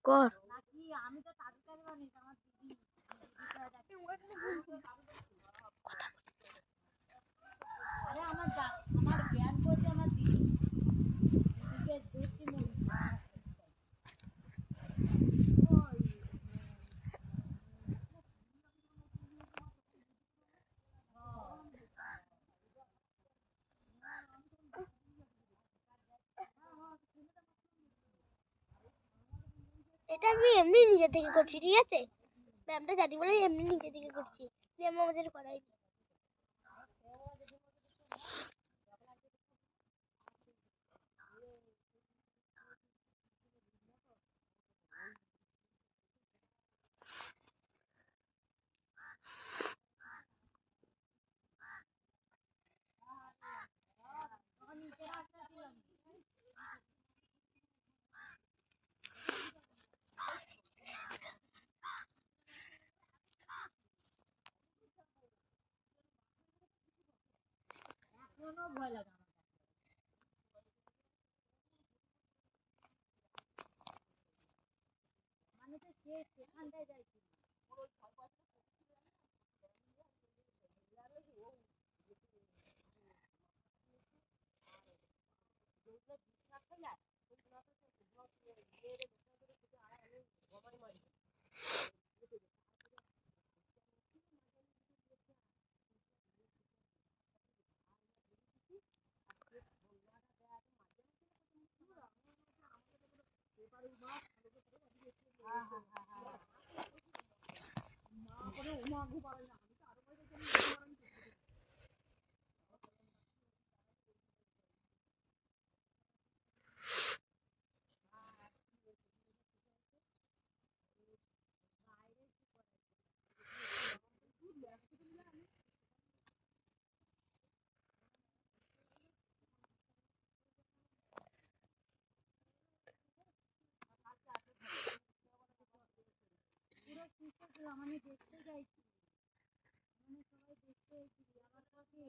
কর নাকি আমি তো তাড়াতাড়ি বানিয়েছি আমার দিদি আরে আমার জ্ঞান বলছে আমার দিদিকে দোষী মনে এটা আমি এমনি নিজে থেকে করছি, ঠিক আছে? ম্যামটা জানি বলে এমনি নিজে থেকে করছি, ম্যাম আমাদের করাই। এখনো ভয় লাগে মানে তো সেখানটায় যাইছি আমি দেখতে যাইছি, মানে সবাই দেখতে যাইছি আবার কাকে